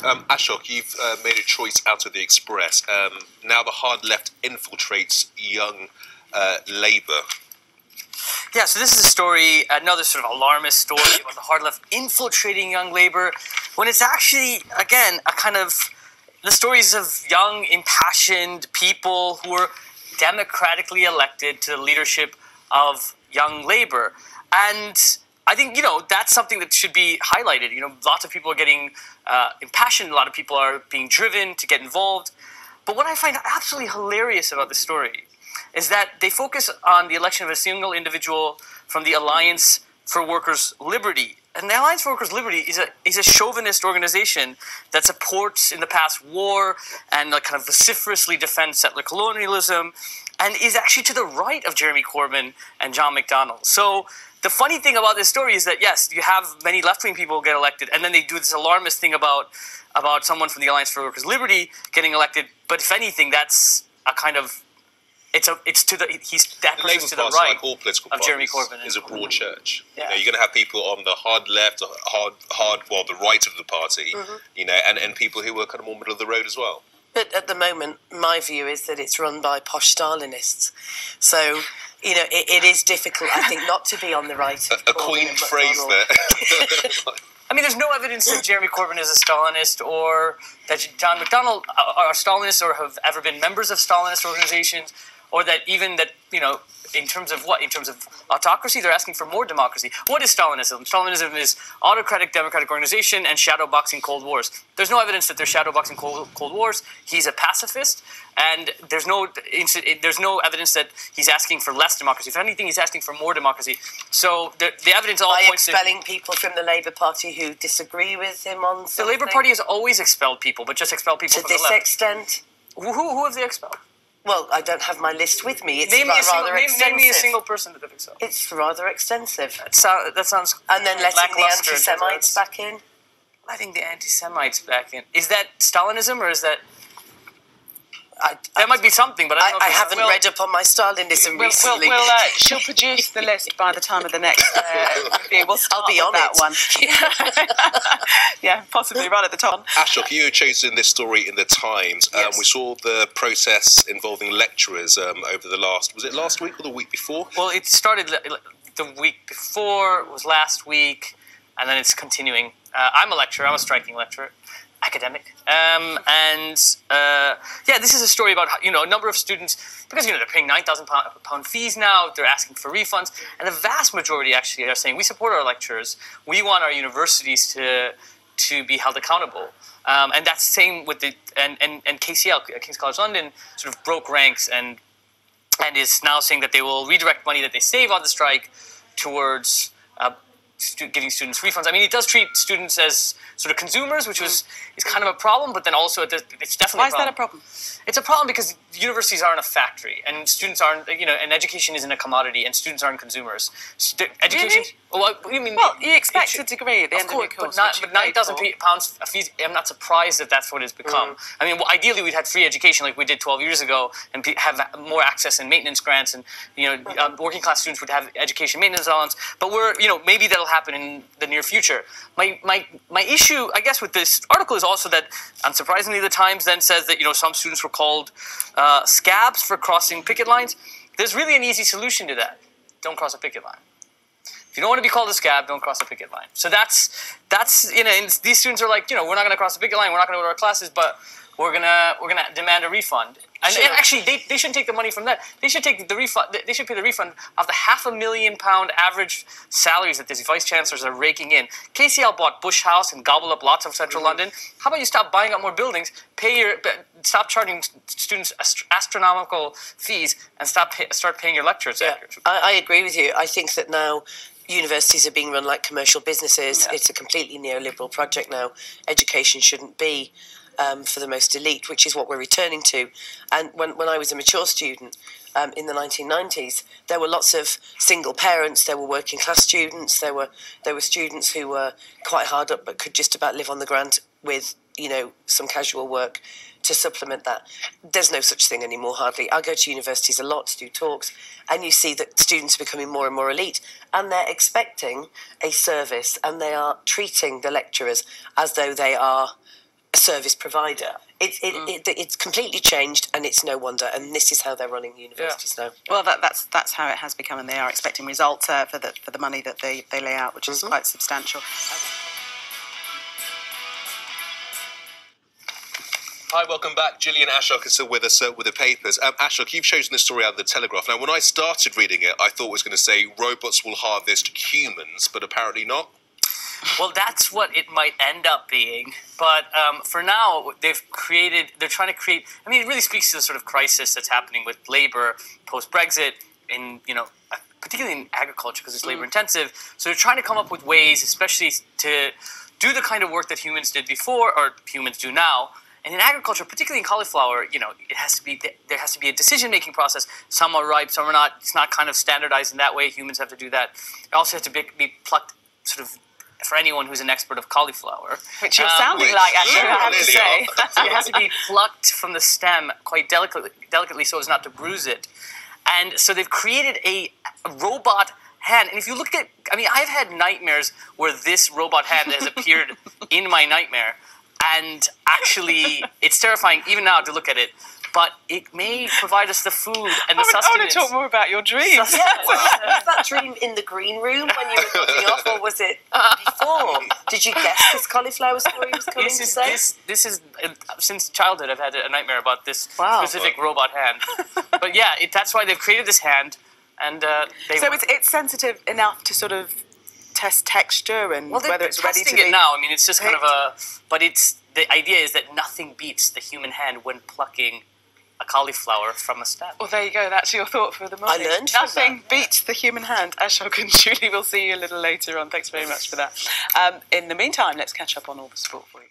Ashok, you've made a choice out of the Express. Now the hard left infiltrates young Labour. Yeah, so this is a story, another sort of alarmist story about the hard left infiltrating young Labour, when it's actually, again, a kind of the stories of young, impassioned people who were democratically elected to the leadership of young Labour. And I think, that's something that should be highlighted. Lots of people are getting impassioned. A lot of people are being driven to get involved. But what I find absolutely hilarious about this story is that they focus on the election of a single individual from the Alliance for Workers' Liberty. And the Alliance for Workers' Liberty is a chauvinist organization that supports in the past war and kind of vociferously defends settler colonialism and is actually to the right of Jeremy Corbyn and John McDonnell. So the funny thing about this story is that, yes, you have many left-wing people get elected, and then they do this alarmist thing about someone from the Alliance for Workers' Liberty getting elected. But if anything, that's a kind of he's that person's to the right, like all political of Jeremy Corbyn, is a broad church. Yeah. You're going to have people on the hard left, the right of the party, and people who are kind of more middle of the road as well. But at the moment, my view is that it's run by posh Stalinists. So, it is difficult, I think, not to be on the right. A coined phrase there. I mean, there's no evidence that Jeremy Corbyn is a Stalinist or that John McDonnell are Stalinists or have ever been members of Stalinist organizations, or that even that, in terms of what? In terms of autocracy, they're asking for more democracy. What is Stalinism? Stalinism is autocratic democratic organization and shadowboxing Cold Wars. There's no evidence that they're shadowboxing Cold Wars. He's a pacifist, and there's no evidence that he's asking for less democracy. If anything, he's asking for more democracy. So the evidence all points to expelling people from the Labour Party who disagree with him on something. The Labour Party has always expelled people, but just expelled people to this extent. Who have they expelled? Well, I don't have my list with me. It's name rather extensive. Name me a single person that they've expelled. It's rather extensive. That sounds. And then letting the anti-Semites back in. Letting the anti-Semites back in. Is that Stalinism or is that? That might be something, but I haven't read up on my Stalinism recently. She'll produce the list by the time of the next review. I'll be on that one. Yeah, possibly right at the top. Ashok, you chosen this story in the Times. Yes. We saw the protests involving lecturers over the was it last week or the week before? Well, it started the week before, it was last week, and then it's continuing. I'm a lecturer, I'm a striking lecturer. Academic, this is a story about a number of students, because they're paying £9,000 fees now. They're asking for refunds, and the vast majority actually are saying we support our lecturers. We want our universities to be held accountable, and that's the same with and KCL, King's College London, sort of broke ranks and is now saying that they will redirect money that they save on the strike towards giving students refunds. I mean, it does treat students as sort of consumers, which is kind of a problem, but then also it's definitely a problem. Why is that a problem? It's a problem because universities aren't a factory, and students aren't, and education isn't a commodity, and students aren't consumers. Education. Really? Well, you expect a degree at the end of your course. But £9,000 a fees, I'm not surprised that that's what it's become. I mean, ideally we'd had free education like we did 12 years ago, and have more access and maintenance grants, and working class students would have education maintenance allowance. But maybe that'll happen in the near future. My issue, I guess, with this article is also that, unsurprisingly, the Times then says that some students were called scabs for crossing picket lines. There's really an easy solution to that. Don't cross a picket line. If you don't want to be called a scab, don't cross a picket line. So that's and these students are like, we're not going to cross the picket line, we're not going to go to our classes, but we're gonna demand a refund. And actually, they shouldn't take the money from that. They should take the refund. They should pay the refund of the £500,000 average salaries that these vice chancellors are raking in. KCL bought Bush House and gobbled up lots of central London. How about you stop buying up more buildings, stop charging students astronomical fees, and start paying your lecturers? Yeah, I agree with you. I think that now universities are being run like commercial businesses. Yeah. It's a completely neoliberal project now. Education shouldn't be for the most elite, which is what we're returning to. And when I was a mature student in the 1990s, there were lots of single parents, there were working class students, there were students who were quite hard up but could just about live on the grant with some casual work to supplement that. There's no such thing anymore, hardly. I go to universities a lot to do talks, and you see that students are becoming more and more elite, and they're expecting a service, and they are treating the lecturers as though they are a service provider. It's completely changed, and it's no wonder. And this is how they're running universities now. Well, that's how it has become, and they are expecting results for the money that they lay out, which is quite substantial. Hi, welcome back. Gillian Ashok is still with us with the papers. Ashok, you've chosen this story out of the Telegraph. Now, when I started reading it, I thought it was going to say robots will harvest humans, but apparently not. Well, that's what it might end up being. But for now, they're trying to create, I mean, it really speaks to the sort of crisis that's happening with labour post-Brexit in, particularly in agriculture because it's labour intensive. So they're trying to come up with ways, especially to do the kind of work that humans did before or humans do now. And in agriculture, particularly in cauliflower, there has to be a decision-making process. Some are ripe, some are not. It's not kind of standardized in that way. Humans have to do that. It also has to be plucked sort of for anyone who's an expert of cauliflower. Which you're sounding like, actually, I have to say. So it has to be plucked from the stem quite delicately so as not to bruise it. And so they've created a robot hand. And if you look at, I've had nightmares where this robot hand has appeared in my nightmare. And actually, it's terrifying even now to look at it. But it may provide us the food and the sustenance. I want to talk more about your dreams. Was that dream in the green room when you were looking off, or was it before? Did you guess this cauliflower story was coming to say? This is since childhood I've had a nightmare about this specific robot hand. But yeah, that's why they've created this hand. And so it's sensitive enough to sort of test texture and whether it's ready to be... it now. It's just kind of but the idea is that nothing beats the human hand when plucking a cauliflower from a stem. Well, there you go. That's your thought for the morning. I learned nothing beats the human hand. Ashok and Julie will see you a little later on. Thanks very much for that. In the meantime, let's catch up on all the sport for you.